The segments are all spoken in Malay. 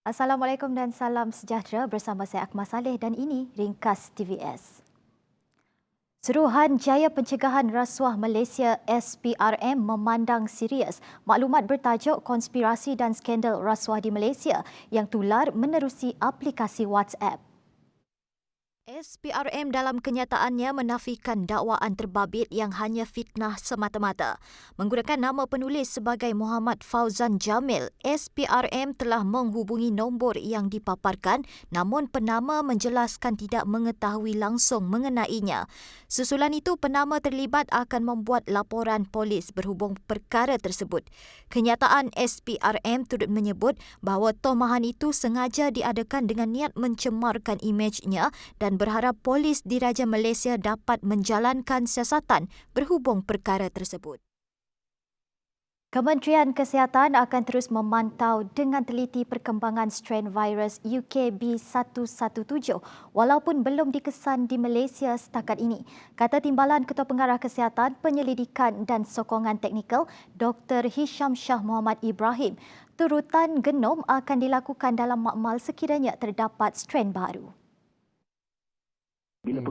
Assalamualaikum dan salam sejahtera, bersama saya Akmal Saleh dan ini Ringkas TVS. Suruhanjaya Pencegahan Rasuah Malaysia SPRM memandang serius maklumat bertajuk konspirasi dan skandal rasuah di Malaysia yang tular menerusi aplikasi WhatsApp. SPRM dalam kenyataannya menafikan dakwaan terbabit yang hanya fitnah semata-mata. Menggunakan nama penulis sebagai Muhammad Fauzan Jamil, SPRM telah menghubungi nombor yang dipaparkan namun penama menjelaskan tidak mengetahui langsung mengenainya. Susulan itu, penama terlibat akan membuat laporan polis berhubung perkara tersebut. Kenyataan SPRM turut menyebut bahawa tomahan itu sengaja diadakan dengan niat mencemarkan imejnya dan berharap polis Diraja Malaysia dapat menjalankan siasatan berhubung perkara tersebut. Kementerian Kesihatan akan terus memantau dengan teliti perkembangan strain virus UKB117 walaupun belum dikesan di Malaysia setakat ini, kata Timbalan Ketua Pengarah Kesihatan, Penyelidikan dan Sokongan Teknikal Dr. Hisham Shah Muhammad Ibrahim. Turutan genom akan dilakukan dalam makmal sekiranya terdapat strain baru. Bila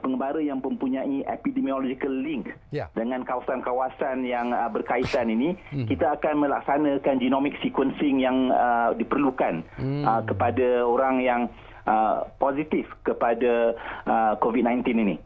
pengembara yang mempunyai epidemiological link dengan kawasan-kawasan yang berkaitan ini, kita akan melaksanakan genomic sequencing yang diperlukan kepada orang yang positif kepada COVID-19 ini.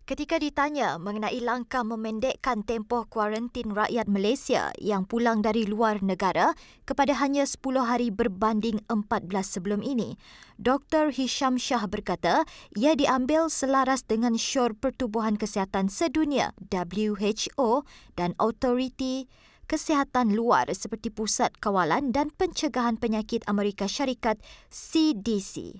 Ketika ditanya mengenai langkah memendekkan tempoh kuarantin rakyat Malaysia yang pulang dari luar negara kepada hanya 10 hari berbanding 14 sebelum ini, Dr. Hisham Shah berkata ia diambil selaras dengan Syur Pertubuhan Kesihatan Sedunia WHO dan autoriti kesihatan luar seperti Pusat Kawalan dan Pencegahan Penyakit Amerika Syarikat CDC.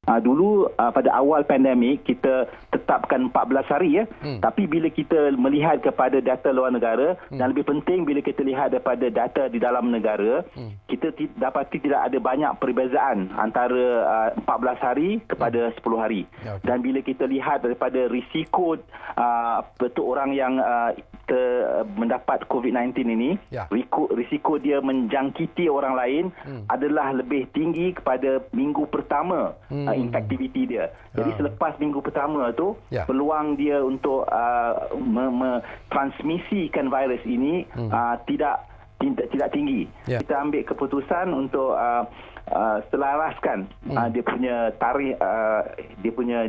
Dulu pada awal pandemik kita tetapkan 14 hari tapi bila kita melihat kepada data luar negara dan lebih penting bila kita lihat daripada data di dalam negara, kita dapati tidak ada banyak perbezaan antara 14 hari kepada 10 hari. Dan bila kita lihat daripada risiko betul orang yang mendapat COVID-19 ini, risiko dia menjangkiti orang lain adalah lebih tinggi kepada minggu pertama infectivity dia. Jadi selepas minggu pertama tu, peluang dia untuk transmisikan virus ini tidak tinggi. Kita ambil keputusan untuk selaraskan dia punya tarikh, dia punya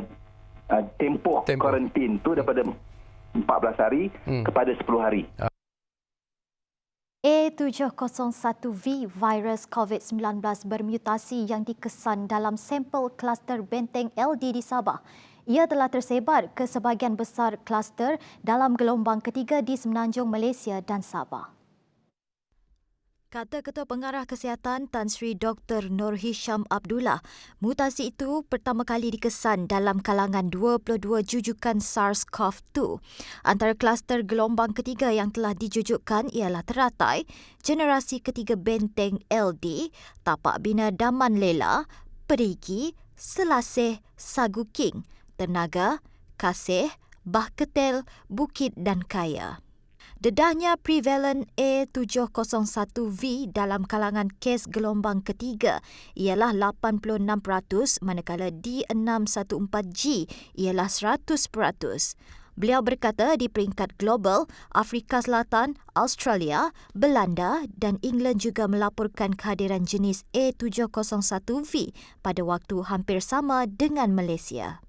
tempoh kuarantin tu daripada 14 hari kepada 10 hari. A701V virus COVID-19 bermutasi yang dikesan dalam sampel kluster benteng LD di Sabah. Ia telah tersebar ke sebahagian besar kluster dalam gelombang ketiga di Semenanjung Malaysia dan Sabah. Kata Ketua Pengarah Kesihatan Tan Sri Dr. Nur Hisham Abdullah, mutasi itu pertama kali dikesan dalam kalangan 22 jujukan SARS-CoV-2. Antara kluster gelombang ketiga yang telah dijujukkan ialah Teratai, generasi ketiga benteng LD, Tapak Bina Daman Lela, Perigi, Selaseh, Sagu King, Tenaga, Kasih, Bah Ketel, Bukit dan Kaya. Dedahnya prevalent A701V dalam kalangan kes gelombang ketiga ialah 86%, manakala D614G ialah 100%. Beliau berkata di peringkat global, Afrika Selatan, Australia, Belanda dan England juga melaporkan kehadiran jenis A701V pada waktu hampir sama dengan Malaysia.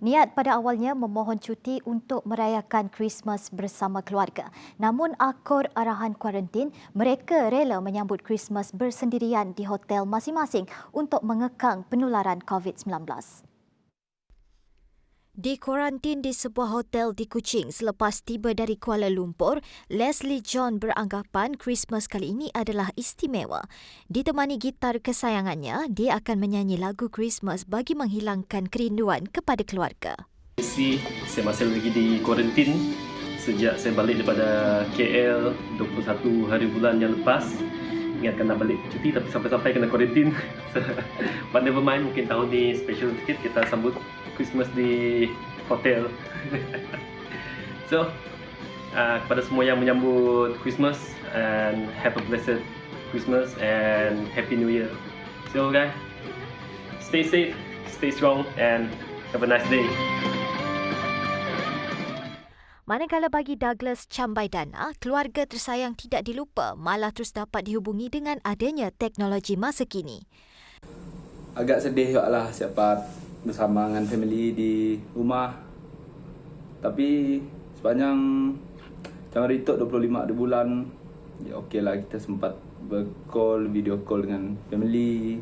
Niat pada awalnya memohon cuti untuk merayakan Christmas bersama keluarga. Namun akur arahan kuarantin, mereka rela menyambut Christmas bersendirian di hotel masing-masing untuk mengekang penularan COVID-19. Dikuarantin di sebuah hotel di Kuching selepas tiba dari Kuala Lumpur, Leslie John beranggapan Christmas kali ini adalah istimewa. Ditemani gitar kesayangannya, dia akan menyanyi lagu Christmas bagi menghilangkan kerinduan kepada keluarga. Saya masih lagi di kuarantin. sejak saya balik daripada KL 21 hari bulan yang lepas. Ingatkan nak balik cuti tapi sampai-sampai kena kuarantin. But never mind, mungkin tahun ni special sikit, kita sambut Christmas di hotel. So, kepada semua yang menyambut Christmas, and have a blessed Christmas and Happy New Year. So guys, stay safe, stay strong and have a nice day. Manakala bagi Douglas Chambaidana, keluarga tersayang tidak dilupa malah terus dapat dihubungi dengan adanya teknologi masa kini. Agak sedih lah siapa bersama dengan family di rumah. Tapi sepanjang jangan rituk 25 bulan, ya okey lah kita sempat video call dengan family,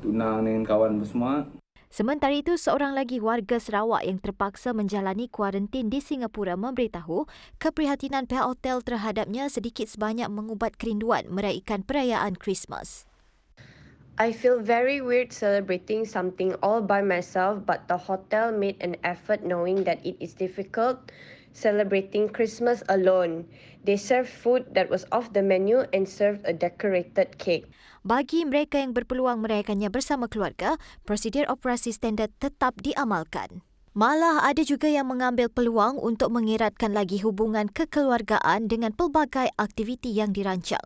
tunang dengan kawan semua. Sementara itu, seorang lagi warga Sarawak yang terpaksa menjalani kuarantin di Singapura memberitahu keprihatinan pihak hotel terhadapnya sedikit sebanyak mengubat kerinduan meraihkan perayaan Christmas. I feel very weird celebrating something all by myself, but the hotel made an effort knowing that it is difficult celebrating Christmas alone. They served food that was off the menu and served a decorated cake. Bagi mereka yang berpeluang merayakannya bersama keluarga, prosedur operasi standard tetap diamalkan. Malah ada juga yang mengambil peluang untuk mengeratkan lagi hubungan kekeluargaan dengan pelbagai aktiviti yang dirancang.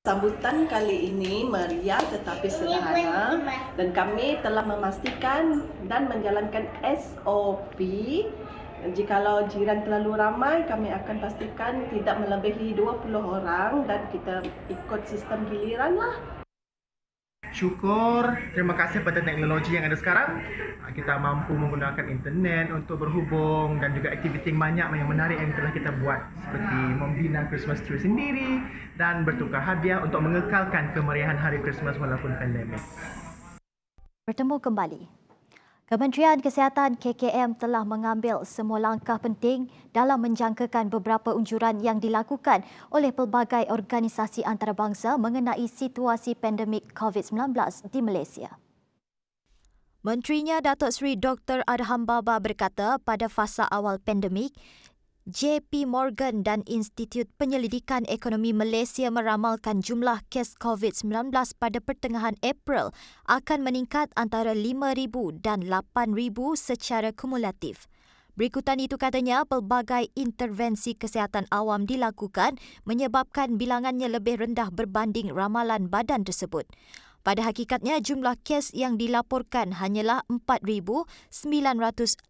Sambutan kali ini meriah tetapi sederhana dan kami telah memastikan dan menjalankan SOP. Jikalau jiran terlalu ramai, kami akan pastikan tidak melebihi 20 orang dan kita ikut sistem giliran lah. Syukur, terima kasih pada teknologi yang ada sekarang. Kita mampu menggunakan internet untuk berhubung dan juga aktiviti banyak yang menarik yang telah kita buat, seperti membina Christmas tree sendiri dan bertukar hadiah untuk mengekalkan kemeriahan hari Christmas walaupun pandemik. Bertemu kembali. Kementerian Kesihatan KKM telah mengambil semua langkah penting dalam menjangkakan beberapa unjuran yang dilakukan oleh pelbagai organisasi antarabangsa mengenai situasi pandemik COVID-19 di Malaysia. Menterinya Datuk Seri Dr. Adham Baba berkata pada fasa awal pandemik, JP Morgan dan Institut Penyelidikan Ekonomi Malaysia meramalkan jumlah kes COVID-19 pada pertengahan April akan meningkat antara 5,000 dan 8,000 secara kumulatif. Berikutan itu katanya, pelbagai intervensi kesihatan awam dilakukan menyebabkan bilangannya lebih rendah berbanding ramalan badan tersebut. Pada hakikatnya, jumlah kes yang dilaporkan hanyalah 4,987.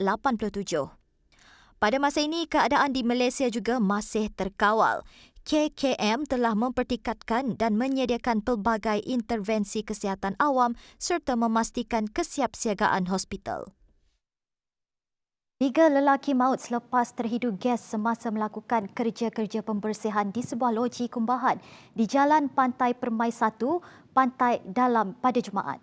Pada masa ini, keadaan di Malaysia juga masih terkawal. KKM telah mempertingkatkan dan menyediakan pelbagai intervensi kesihatan awam serta memastikan kesiapsiagaan hospital. 3 lelaki maut selepas terhidu gas semasa melakukan kerja-kerja pembersihan di sebuah loji kumbahan di Jalan Pantai Permai 1, Pantai Dalam pada Jumaat.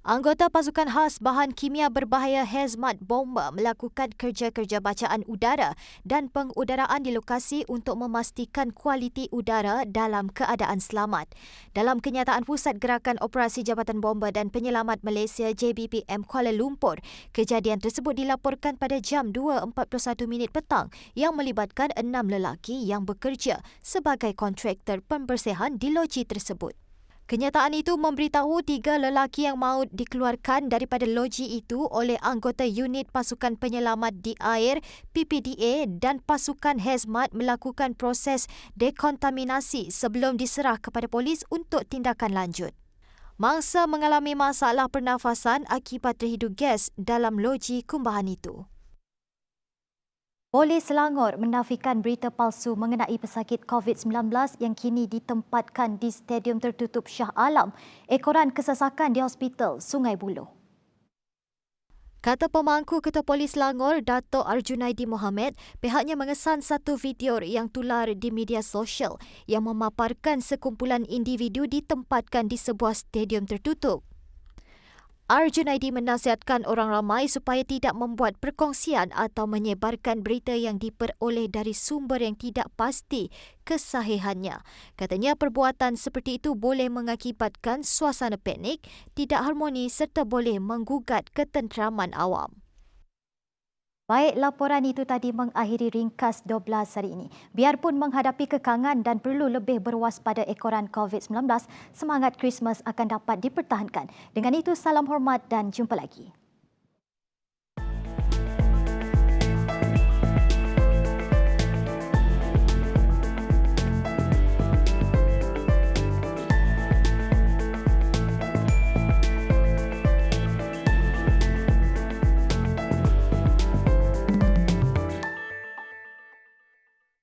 Anggota pasukan khas bahan kimia berbahaya Hazmat Bomba melakukan kerja-kerja bacaan udara dan pengudaraan di lokasi untuk memastikan kualiti udara dalam keadaan selamat. Dalam kenyataan Pusat Gerakan Operasi Jabatan Bomba dan Penyelamat Malaysia JBPM Kuala Lumpur, kejadian tersebut dilaporkan pada jam 2.41 petang yang melibatkan 6 lelaki yang bekerja sebagai kontraktor pembersihan di loji tersebut. Kenyataan itu memberitahu 3 lelaki yang maut dikeluarkan daripada loji itu oleh anggota unit pasukan penyelamat di air PPDA dan pasukan hazmat melakukan proses dekontaminasi sebelum diserah kepada polis untuk tindakan lanjut. Mangsa mengalami masalah pernafasan akibat terhidu gas dalam loji kumbahan itu. Polis Selangor menafikan berita palsu mengenai pesakit COVID-19 yang kini ditempatkan di Stadium Tertutup Shah Alam, ekoran kesesakan di Hospital Sungai Buloh. Kata pemangku Ketua Polis Selangor, Dato' Arjunaidi Mohamad, pihaknya mengesan satu video yang tular di media sosial yang memaparkan sekumpulan individu ditempatkan di sebuah stadium tertutup. Arjunaidi menasihatkan orang ramai supaya tidak membuat perkongsian atau menyebarkan berita yang diperoleh dari sumber yang tidak pasti kesahihannya. Katanya perbuatan seperti itu boleh mengakibatkan suasana panik, tidak harmoni serta boleh menggugat ketenteraman awam. Baik, laporan itu tadi mengakhiri ringkas 12 hari ini. Biarpun menghadapi kekangan dan perlu lebih berwaspada ekoran COVID-19, semangat Christmas akan dapat dipertahankan. Dengan itu, salam hormat dan jumpa lagi.